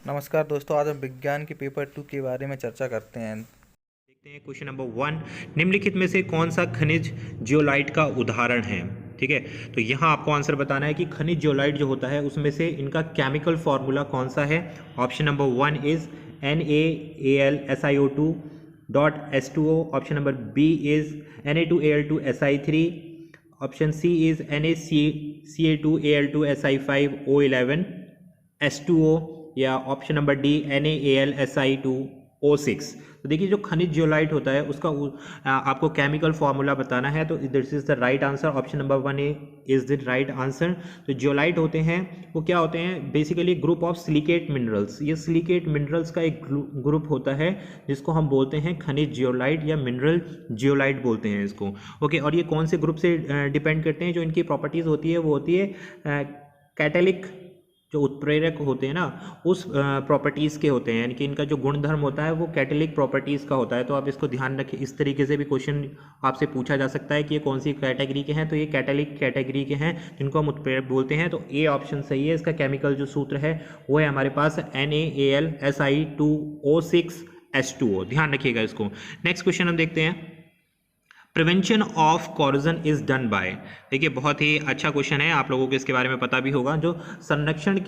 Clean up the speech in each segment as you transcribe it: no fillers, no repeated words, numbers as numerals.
नमस्कार दोस्तों, आज हम विज्ञान के पेपर 2 के बारे में चर्चा करते हैं। देखते हैं क्वेश्चन नंबर 1। निम्नलिखित में से कौन सा खनिज जियोलाइट का उदाहरण है? ठीक है, तो यहाँ आपको आंसर बताना है कि खनिज जियोलाइट जो होता है उसमें से इनका केमिकल फॉर्मूला कौन सा है। Option number 1 is NaAlSiO2 dot H2O। Option number B is Na2Al2Si3। Option C is NaCa2Al2Si5O11 H2O, या ऑप्शन नंबर डी NaAlSi2O6। तो देखिए, जो खनिज जियोलाइट होता है उसका आपको केमिकल फॉर्मूला बताना है, तो this is the right answer. Option number 1 is the right answer. तो जियोलाइट होते हैं वो क्या होते हैं? Basically group of silicate minerals. ये सिलिकेट मिनरल्स का एक ग्रुप होता है जिसको हम बोलते हैं खनिज जियोलाइट या मिनरल जियोलाइट बोलते हैं इसको। ओके, और ये कौन से ग्रुप से डिपेंड करते हैं? जो इनकी प्रॉपर्टीज होती है वो होती है कैटेलिक, जो उत्प्रेरक होते हैं ना, उस प्रॉपर्टीज़ के होते हैं, यानी कि इनका जो गुणधर्म होता है वो कैटेलिक प्रॉपर्टीज़ का होता है। तो आप इसको ध्यान रखें। इस तरीके से भी क्वेश्चन आपसे पूछा जा सकता है कि ये कौन सी कैटेगरी के हैं, तो ये कैटेलिक कैटेगरी के हैं जिनको हम उत्प्रेरक बोलते हैं। तो ए ऑप्शन सही है। इसका केमिकल जो सूत्र है वो है हमारे पास NaAlSi2O6H2O। ध्यान रखिएगा इसको। नेक्स्ट क्वेश्चन हम देखते हैं। Prevention of corrosion is done by. देखिए, बहुत ही अच्छा क्वेश्चन है, आप लोगों को इसके बारे में पता भी होगा। जो संरक्षण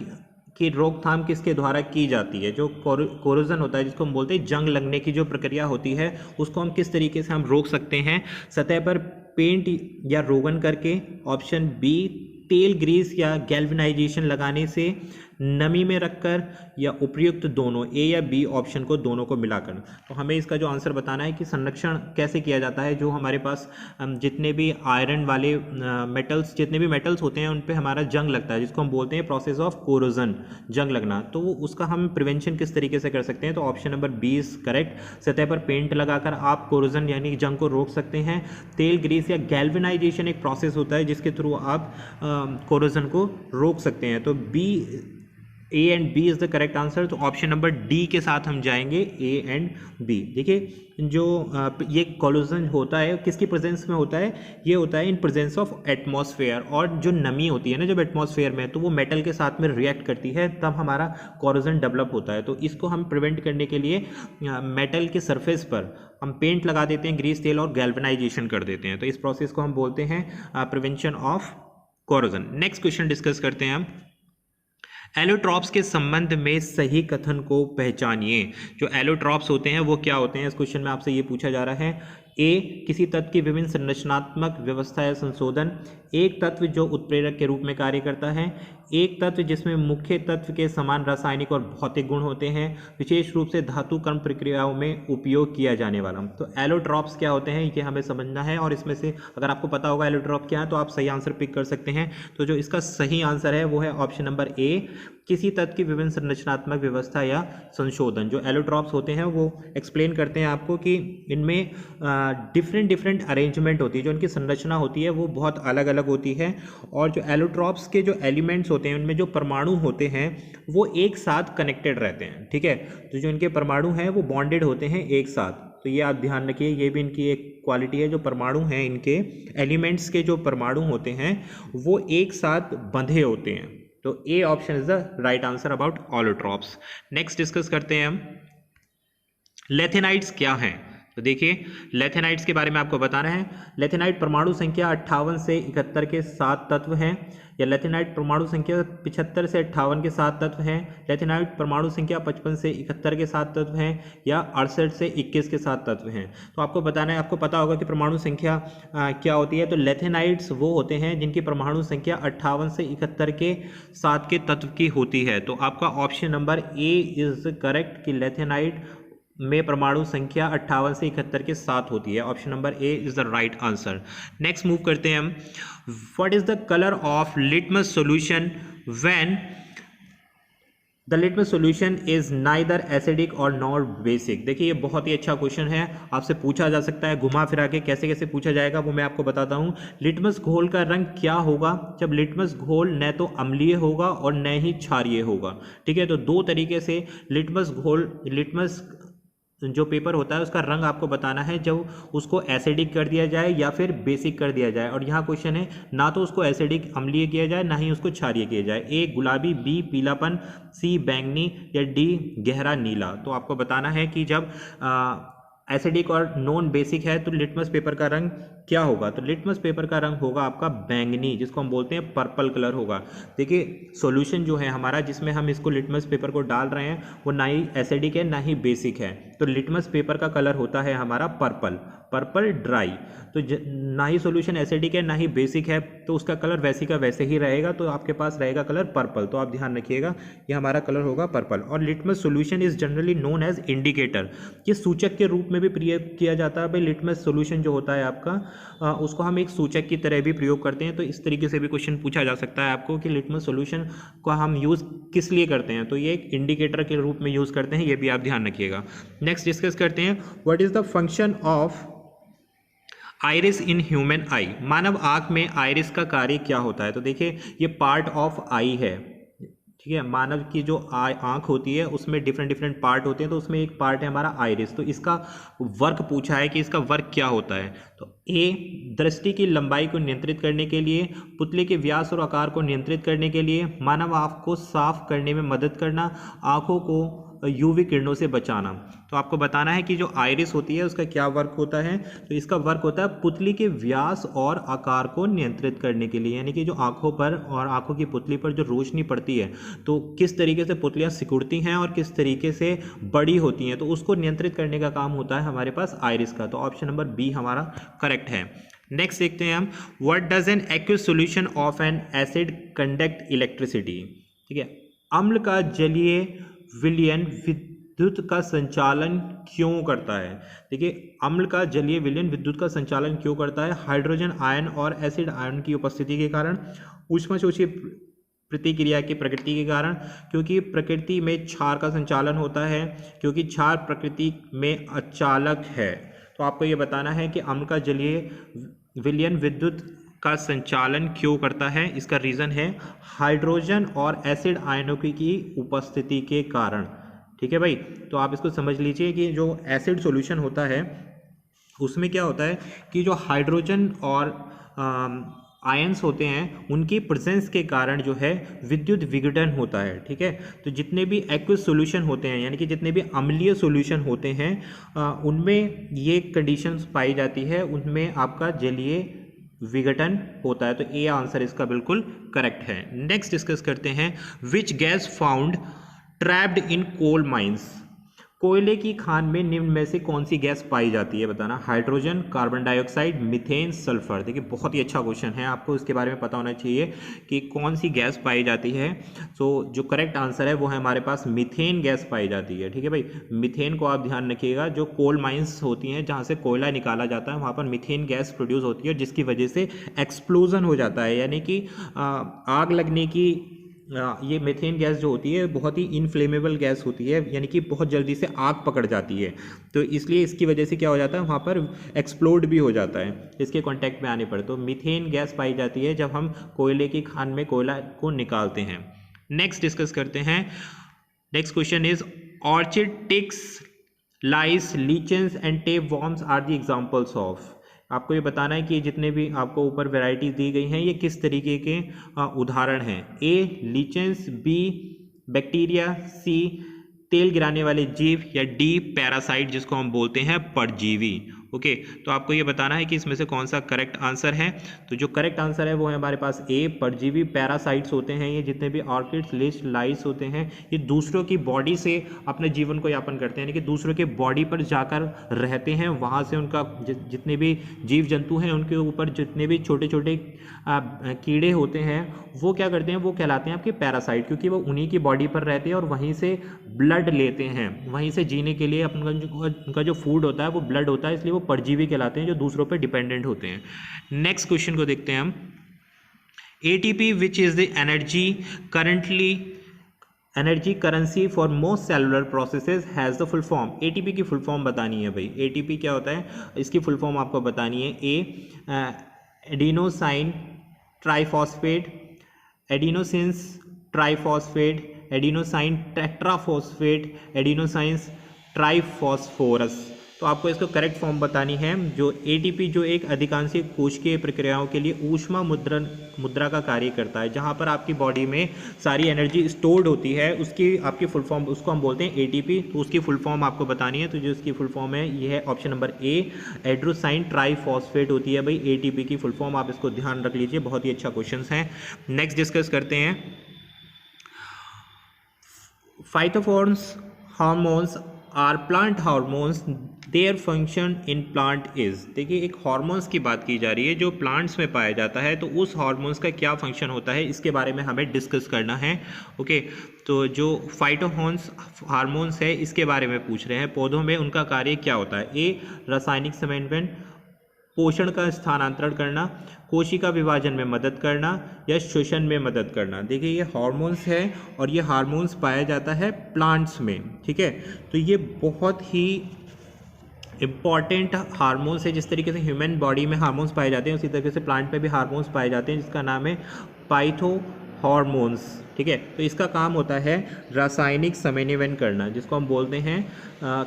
की रोकथाम किसके द्वारा की जाती है? जो कोरोजन होता है जिसको हम बोलते हैं जंग लगने की जो प्रक्रिया होती है, उसको हम किस तरीके से हम रोक सकते हैं? सतह पर पेंट या रोगन करके। ऑप्शन बी तेल, ग्रीस या गैल्वेनाइजेशन लगाने से, नमी में रखकर, या उपयुक्त दोनों, ए या बी ऑप्शन को, दोनों को मिलाकर। तो हमें इसका जो आंसर बताना है कि संरक्षण कैसे किया जाता है। जो हमारे पास जितने भी आयरन वाले मेटल्स, जितने भी मेटल्स होते हैं उन पे हमारा जंग लगता है, जिसको हम बोलते हैं प्रोसेस ऑफ कोरोजन, जंग लगना। तो उसका हम प्रिवेंशन किस तरीके से कर सकते हैं? तो option number B is correct. सतह पर पेंट लगाकर आप कोरोजन यानी जंग को रोक सकते हैं। तेल, ग्रीस या गैल्वेनाइजेशन एक प्रोसेस होता है जिसके थ्रू आप कोरोजन को रोक सकते हैं। तो B, A and B is the correct answer. तो ऑप्शन नंबर डी के साथ हम जाएंगे, ए एंड बी। देखिए, जो ये कोलोजन होता है किसकी प्रेजेंस में होता है? ये होता है इन प्रेजेंस ऑफ एटमॉस्फेयर। और जो नमी होती है ना जब एटमॉस्फेयर में, तो वो मेटल के साथ में रिएक्ट करती है, तब हमारा कोरोजन डेवलप होता है। तो इसको हम प्रिवेंट करने के लिए मेटल के सरफेस पर हम पेंट लगा देते हैं, ग्रीस, तेल, और गैल्वेनाइजेशन कर देते हैं। तो इस प्रोसेस को हम बोलते हैं prevention of corrosion. Next question discuss करते हैं हम। एलोट्रॉप्स के संबंध में सही कथन को पहचानिए। जो एलोट्रॉप्स होते हैं वो क्या होते हैं? इस क्वेश्चन में आपसे ये पूछा जा रहा है। ए, किसी तत्व की विभिन्न संरचनात्मक व्यवस्था या संशोधन। एक तत्व जो उत्प्रेरक के रूप में कार्य करता है। एक तत्व जिसमें मुख्य तत्व के समान रासायनिक और भौतिक गुण होते हैं, विशेष रूप से धातु कर्म प्रक्रियाओं में उपयोग किया जाने वाला। तो एलोट्रॉप्स क्या होते हैं ये हमें समझना है, और इसमें से अगर आपको पता होगा एलोट्रॉप क्या है तो आप सही आंसर पिक कर सकते हैं। तो जो इसका सही आंसर है वो है ऑप्शन नंबर ए, किसी तत्व की विभिन्न संरचनात्मक व्यवस्था या संशोधन। जो एलोट्रॉप्स होते हैं वो एक्सप्लेन करते हैं आपको कि इनमें डिफरेंट अरेंजमेंट होती है, जो इनकी संरचना होती है वो बहुत अलग अलग होती है। और जो एलोट्रॉप्स के जो एलिमेंट्स होते हैं उनमें जो परमाणु होते हैं वो एक साथ कनेक्टेड रहते हैं। ठीक है, तो जो इनके परमाणु हैं वो बॉन्डेड होते हैं एक साथ। तो ये आप ध्यान रखिए, ये भी इनकी एक क्वालिटी है। जो परमाणु हैं, इनके एलिमेंट्स के जो परमाणु होते हैं वो एक साथ बंधे होते हैं। तो A option is the right answer about allotropes. Next discuss करते हैं हम, लेथेनाइट्स क्या हैं। तो देखिए, लेथेनाइट्स के बारे में आपको बताना है। लेथेनाइट परमाणु संख्या 58 से 71 के 7 तत्व हैं, या लेथेनाइट परमाणु संख्या 75 से 58 के 7 तत्व हैं। लेथेनाइट परमाणु संख्या 55 से 71 के 7 तत्व हैं, या 68 से 21 के 7 तत्व हैं। तो आपको बताना है, आपको पता होगा कि परमाणु संख्या क्या होती है। तो लेथेनाइट्स वो होते हैं जिनकी परमाणु संख्या 58 से 71 के 7 के तत्व की होती है। तो आपका option number A is correct कि लेथेनाइट में परमाणु संख्या 58 से 71 के 7 होती है। Option number A is the right answer. Next move करते हैं हम। What is the colour of litmus solution when the litmus solution is neither acidic और नॉर बेसिक। देखिए, ये बहुत ही अच्छा क्वेश्चन है, आपसे पूछा जा सकता है घुमा फिरा के। कैसे कैसे पूछा जाएगा वो मैं आपको बताता हूँ। लिटमस घोल का रंग क्या होगा जब लिटमस घोल न तो अम्लीय होगा और न ही क्षारीय होगा? ठीक है, तो दो तरीके से लिटमस घोल, लिटमस जो पेपर होता है उसका रंग आपको बताना है जब उसको एसिडिक कर दिया जाए या फिर बेसिक कर दिया जाए। और यहाँ क्वेश्चन है ना तो उसको एसिडिक अम्लीय किया जाए ना ही उसको क्षारीय किया जाए। ए गुलाबी, बी पीलापन, सी बैंगनी या डी गहरा नीला। तो आपको बताना है कि जब एसिडिक और नॉन बेसिक है तो लिटमस पेपर का रंग क्या होगा। तो लिटमस पेपर का रंग होगा आपका बैंगनी, जिसको हम बोलते हैं पर्पल कलर होगा। देखिए सॉल्यूशन जो है हमारा जिसमें हम इसको लिटमस पेपर को डाल रहे हैं वो ना ही एसिडिक है ना ही बेसिक है। तो लिटमस पेपर का कलर होता है हमारा पर्पल, पर्पल ड्राई। तो ना ही सॉल्यूशन एसिडिक है ना ही बेसिक है तो उसका कलर वैसे का वैसे ही रहेगा, तो आपके पास रहेगा कलर पर्पल। तो आप ध्यान रखिएगा ये हमारा कलर होगा पर्पल। और litmus solution is generally known as indicator, ये सूचक के रूप में भी प्रयोग किया जाता है। भाई लिटमस सॉल्यूशन जो होता है आपका उसको हम एक सूचक की तरह भी प्रयोग करते हैं। तो इस तरीके से भी क्वेश्चन पूछा जा सकता है आपको कि लिटमस सॉल्यूशन को हम यूज़ किस लिए करते हैं, तो ये एक इंडिकेटर के रूप में यूज़ करते हैं, ये भी आप ध्यान रखिएगा। नेक्स्ट डिस्कस करते हैं what is the function of iris in human eye, मानव आँख में आइरिस का कार्य क्या होता है। तो देखिए ये पार्ट ऑफ आई है, ठीक है। मानव की जो आँख होती है उसमें डिफरेंट डिफरेंट पार्ट होते हैं, तो उसमें एक पार्ट है हमारा आइरिस। तो इसका वर्क पूछा है कि इसका वर्क क्या होता है। तो ए दृष्टि की लंबाई को नियंत्रित करने के लिए, पुतले के व्यास और आकार को नियंत्रित करने के लिए, मानव आँख को साफ करने में मदद करना, आँखों को यूवी किरणों से बचाना। तो आपको बताना है कि जो आइरिस होती है उसका क्या वर्क होता है। तो इसका वर्क होता है पुतली के व्यास और आकार को नियंत्रित करने के लिए, यानी कि जो आंखों पर और आंखों की पुतली पर जो रोशनी पड़ती है तो किस तरीके से पुतलियाँ सिकुड़ती हैं और किस तरीके से बड़ी होती हैं, तो उसको नियंत्रित करने का काम होता है हमारे पास आइरिस का। तो ऑप्शन नंबर बी हमारा करेक्ट है। नेक्स्ट देखते हैं हम what does an aqueous solution of N acid conduct electricity. ठीक है, अम्ल का जलीय विलयन विद्युत का संचालन क्यों करता है। देखिए अम्ल का जलीय विलयन विद्युत का संचालन क्यों करता है। हाइड्रोजन आयन और एसिड आयन की उपस्थिति के कारण, ऊष्माशोषी प्रतिक्रिया की प्रकृति के कारण, क्योंकि प्रकृति में क्षार का संचालन होता है, क्योंकि क्षार प्रकृति में अचालक है। तो आपको ये बताना है कि अम्ल का जलीय विलयन विद्युत का संचालन क्यों करता है। इसका रीज़न है हाइड्रोजन और एसिड आयनों की उपस्थिति के कारण। ठीक है भाई, तो आप इसको समझ लीजिए कि जो एसिड सॉल्यूशन होता है उसमें क्या होता है कि जो हाइड्रोजन और आयंस होते हैं उनकी प्रेजेंस के कारण जो है विद्युत विघटन होता है। ठीक है, तो जितने भी एक्वस सॉल्यूशन होते हैं यानी कि जितने भी अम्लीय सॉल्यूशन होते हैं उनमें ये कंडीशंस पाई जाती है, उनमें आपका जलीय विघटन होता है। तो ए आंसर इसका बिल्कुल करेक्ट है। नेक्स्ट डिस्कस करते हैं which gas found trapped in coal mines. कोयले की खान में निम्न में से कौन सी गैस पाई जाती है बताना। Hydrogen, carbon dioxide, methane, sulphur. देखिए बहुत ही अच्छा क्वेश्चन है, आपको इसके बारे में पता होना चाहिए कि कौन सी गैस पाई जाती है। तो जो करेक्ट आंसर है वो है हमारे पास मीथेन गैस पाई जाती है। ठीक है भाई, मीथेन को आप ध्यान रखिएगा, जो कोल माइंस होती हैं जहाँ से कोयला निकाला जाता है वहाँ पर मीथेन गैस प्रोड्यूस होती है, जिसकी वजह से एक्सप्लोजन हो जाता है, यानी कि आग लगने की ये मीथेन गैस जो होती है बहुत ही इनफ्लेमेबल गैस होती है, यानी कि बहुत जल्दी से आग पकड़ जाती है। तो इसलिए इसकी वजह से क्या हो जाता है वहाँ पर एक्सप्लोड भी हो जाता है इसके कांटेक्ट में आने पर। तो मीथेन गैस पाई जाती है जब हम कोयले की खान में कोयला को निकालते हैं। नेक्स्ट डिस्कस करते हैं। Next question is orchid, ticks, lice, lichens and tapeworms are the examples of. आपको ये बताना है कि जितने भी आपको ऊपर वैरायटीज दी गई हैं ये किस तरीके के उदाहरण हैं। ए लीचेंस, बी बैक्टीरिया, सी तेल गिराने वाले जीव या डी पैरासाइट जिसको हम बोलते हैं परजीवी। ओके, तो आपको ये बताना है कि इसमें से कौन सा करेक्ट आंसर है। तो जो करेक्ट आंसर है वो है हमारे पास ए परजीवी। पैरासाइट्स होते हैं ये जितने भी ऑर्किड्स, लिस्ट, लाइस होते हैं ये दूसरों की बॉडी से अपने जीवन को यापन करते हैं, यानी कि दूसरों के बॉडी पर जाकर रहते हैं, वहाँ से उनका जितने भी जीव जंतु हैं उनके ऊपर जितने भी छोटे छोटे कीड़े होते हैं वो क्या करते हैं, वो कहलाते हैं आपके पैरासाइट, क्योंकि वो उन्हीं की बॉडी पर रहते हैं और वहीं से ब्लड लेते हैं, वहीं से जीने के लिए अपना उनका जो फूड होता है वो ब्लड होता है, इसलिए वो परजीवी कहलाते हैं जो दूसरों पर डिपेंडेंट होते हैं। नेक्स्ट क्वेश्चन को देखते हैं हम। ATP which is the energy currency for most cellular processes has the full form. ATP की फुल फॉर्म बतानी है भाई। एटीपी क्या होता है इसकी फुल फॉर्म आपको बतानी है। ए एडिनोसाइन ट्राइफॉस्फेट, एडिनोसिन्स ट्राइफॉस्फेट, एडिनोसाइन टेट्राफॉस्फेट, एडिनोसाइंस ट्राइफॉस्फोरस। तो आपको इसको करेक्ट फॉर्म बतानी है। जो एटीपी जो एक अधिकांशीय कोशिकीय प्रक्रियाओं के लिए ऊष्मा मुद्रा का कार्य करता है, जहां पर आपकी बॉडी में सारी एनर्जी स्टोर्ड होती है, उसकी आपकी फुल फॉर्म उसको हम बोलते हैं एटीपी। तो उसकी फुल फॉर्म आपको बतानी है। तो जो उसकी फुल फॉर्म है ये है ऑप्शन नंबर ए, एड्रोसाइन ट्राइफॉस्फेट होती है भाई एटीपी की फुल फॉर्म। आप इसको ध्यान रख लीजिए, बहुत ही अच्छा क्वेश्चन है। नेक्स्ट डिस्कस करते हैं phytophores hormones are plant hormones, their function in plant is. देखिए एक हार्मोन्स की बात की जा रही है जो प्लांट्स में पाया जाता है, तो उस हार्मोन्स का क्या फंक्शन होता है इसके बारे में हमें डिस्कस करना है। ओके, तो जो फाइटोहॉर्न्स हार्मोन्स है इसके बारे में पूछ रहे हैं। पौधों में उनका कार्य क्या होता है? ए, रासायनिक समन्वय, पोषण का स्थानांतरण करना, कोशिका विभाजन में मदद करना, या श्वसन में मदद करना। देखिए ये हार्मोन्स है और ये हार्मोन्स पाया जाता है प्लांट्स में, ठीक है। तो ये बहुत ही इंपॉर्टेंट हार्मोन्स है। जिस तरीके से ह्यूमन बॉडी में हार्मोन्स पाए जाते हैं उसी तरीके से प्लांट में भी हार्मोन्स पाए जाते हैं, जिसका नाम है फाइटोहॉर्मोन्स, ठीक है। तो इसका काम होता है रासायनिक समन्वय करना, जिसको हम बोलते हैं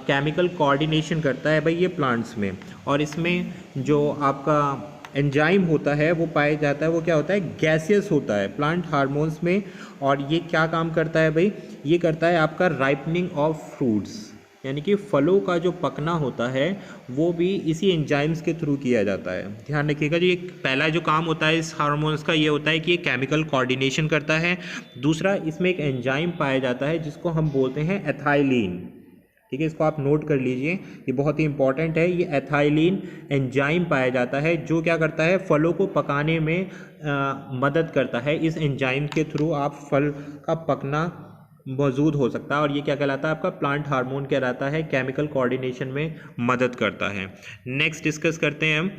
केमिकल कोऑर्डिनेशन करता है भाई ये प्लांट्स में। और इसमें जो आपका एंजाइम होता है वो पाया जाता है, वो क्या होता है? गैसियस होता है प्लांट हार्मोन्स में। और ये क्या काम करता है भाई? ये करता है आपका राइपनिंग ऑफ फ्रूट्स, यानी कि फलों का जो पकना होता है वो भी इसी एंजाइम्स के थ्रू किया जाता है। ध्यान रखिएगा, जो एक पहला जो काम होता है इस हार्मोन्स का ये होता है कि ये केमिकल कोऑर्डिनेशन करता है। दूसरा, इसमें एक एंजाइम पाया जाता है जिसको हम बोलते हैं एथाइलिन, ठीक है। इसको आप नोट कर लीजिए, ये बहुत ही इंपॉर्टेंट है। ये एथाइलिन एंजाइम पाया जाता है जो क्या करता है? फलों को पकाने में मदद करता है। इस एंजाइम के थ्रू आप फल का पकना मौजूद हो सकता है, और ये क्या कहलाता है? आपका प्लांट हार्मोन कहलाता है, केमिकल कोऑर्डिनेशन में मदद करता है। नेक्स्ट डिस्कस करते हैं हम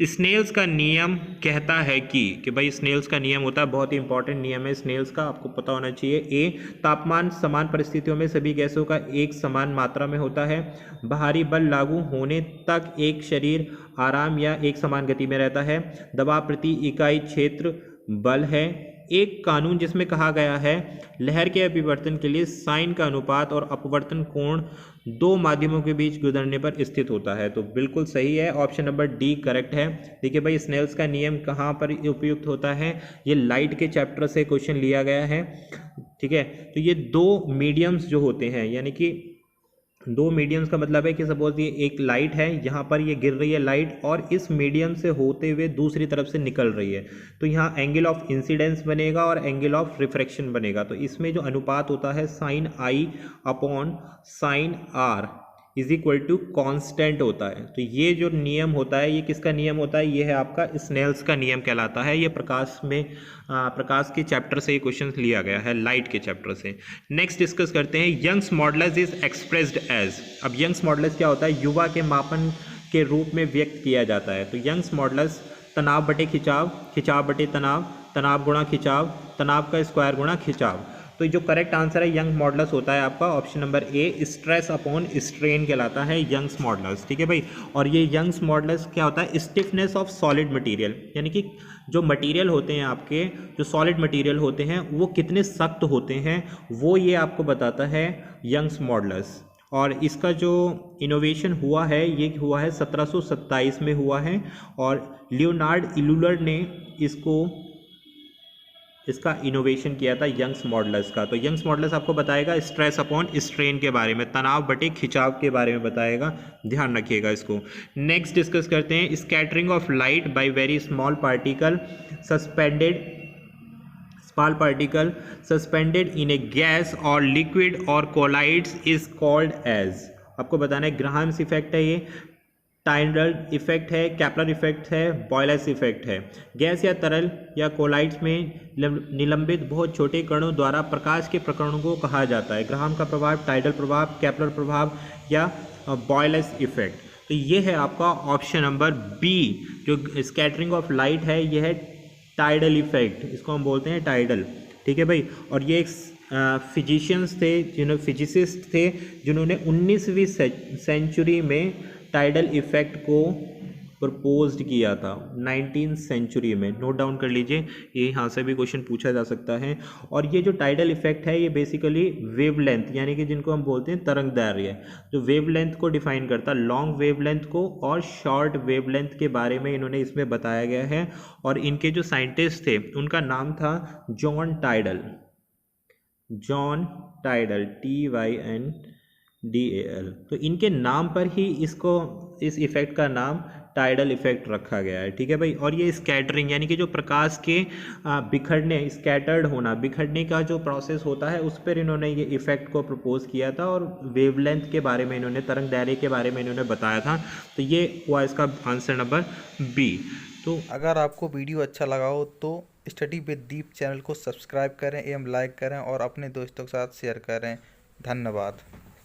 स्नेल्स का नियम कहता है कि भाई स्नेल्स का नियम होता है, बहुत ही इंपॉर्टेंट नियम है स्नेल्स का, आपको पता होना चाहिए। ए, तापमान समान परिस्थितियों में सभी गैसों का एक समान मात्रा में होता है। बाहरी बल लागू होने तक एक शरीर आराम या एक समान गति में रहता है। दबाव प्रति इकाई क्षेत्र बल है। एक कानून जिसमें कहा गया है लहर के अभिवर्तन के लिए साइन का अनुपात और अपवर्तन कोण दो माध्यमों के बीच गुजरने पर स्थित होता है। तो बिल्कुल सही है, ऑप्शन नंबर डी करेक्ट है। देखिए भाई स्नेल्स का नियम कहाँ पर उपयुक्त होता है? ये लाइट के चैप्टर से क्वेश्चन लिया गया है, ठीक है। तो ये दो मीडियम्स जो होते हैं, यानी कि दो मीडियम्स का मतलब है कि सपोज ये एक लाइट है, यहाँ पर ये गिर रही है लाइट और इस मीडियम से होते हुए दूसरी तरफ से निकल रही है, तो यहाँ एंगल ऑफ इंसिडेंस बनेगा और एंगल ऑफ रिफ्रैक्शन बनेगा। तो इसमें जो अनुपात होता है sine i upon sine r is equal to constant होता है। तो ये जो नियम होता है ये किसका नियम होता है? ये है आपका स्नेल्स का नियम कहलाता है। ये प्रकाश के चैप्टर से ये क्वेश्चन लिया गया है, लाइट के चैप्टर से। नेक्स्ट डिस्कस करते हैं Young's modulus is expressed as. अब यंग्स मॉडुलस क्या होता है? युवा के मापन के रूप में व्यक्त किया जाता है। तो यंग्स मॉडुलस तनाव बटे खिंचाव, खिंचाव बटे तनाव, तनाव गुणा खिंचाव, तनाव का स्क्वायर गुणा खिंचाव। तो जो करेक्ट आंसर है यंग मॉडुलस होता है आपका option number A, stress upon strain कहलाता है यंग्स मॉडुलस, ठीक है भाई। और ये यंग्स मॉडुलस क्या होता है? स्टिफनेस ऑफ सॉलिड मटेरियल, यानी कि जो मटेरियल होते हैं आपके, जो सॉलिड मटेरियल होते हैं वो कितने सख्त होते हैं वो ये आपको बताता है यंग्स मॉडुलस। और इसका जो इनोवेशन हुआ है ये हुआ है 1727 में हुआ है, और लियोनार्ड इल्यूलर ने इसका इनोवेशन किया था यंग्स मॉडुलस का। तो यंग्स मॉडुलस आपको बताएगा स्ट्रेस अपॉन स्ट्रेन के बारे में, तनाव बटे खिंचाव के बारे में बताएगा, ध्यान रखिएगा इसको। नेक्स्ट डिस्कस करते हैं scattering of light by very small particle suspended in A gas और लिक्विड और कोलाइड्स इज कॉल्ड एज। आपको बताना है ग्राहम्स इफेक्ट है, ये टाइडल इफेक्ट है, कैपलर इफेक्ट है, बॉयलर्स इफेक्ट है। गैस या तरल या कोलाइड्स में निलंबित बहुत छोटे कणों द्वारा प्रकाश के प्रकरणों को कहा जाता है। ग्राहम का प्रभाव, टाइडल प्रभाव, कैपलर प्रभाव या बॉयलर्स इफेक्ट। तो ये है आपका ऑप्शन नंबर बी, जो स्कैटरिंग ऑफ लाइट है ये है टाइडल इफेक्ट, इसको हम बोलते हैं टाइडल, ठीक है भाई। और ये एक फिजिशियंस थे, फिजिसिस्ट थे जिन्होंने 19वीं सेंचुरी में टाइडल इफेक्ट को प्रपोज्ड किया था 19th सेंचुरी में। नोट डाउन कर लीजिए, ये यहाँ से भी क्वेश्चन पूछा जा सकता है। और ये जो टाइडल इफेक्ट है ये बेसिकली वेवलेंथ यानी कि जिनको हम बोलते हैं तरंग दैर्घ्य, जो वेवलेंथ को डिफाइन करता, लॉन्ग वेवलेंथ को और शॉर्ट वेवलेंथ के बारे में इन्होंने इसमें बताया गया है। और इनके जो साइंटिस्ट थे उनका नाम था John tidal, John tidal, TYNDAL। तो इनके नाम पर ही इसको, इस इफेक्ट का नाम टाइडल इफेक्ट रखा गया है, ठीक है भाई। और ये स्कैटरिंग यानी कि जो प्रकाश के बिखरने, स्कैटर्ड होना, बिखरने का जो प्रोसेस होता है उस पर इन्होंने ये इफेक्ट को प्रपोज किया था। और वेवलेंथ के बारे में इन्होंने, तरंग दैर्घ्य के बारे में इन्होंने बताया था। तो ये हुआ इसका आंसर नंबर बी। तो अगर आपको वीडियो अच्छा लगा हो तो स्टडी विद दीप चैनल को सब्सक्राइब करें एवं लाइक करें और अपने दोस्तों के साथ शेयर करें। धन्यवाद।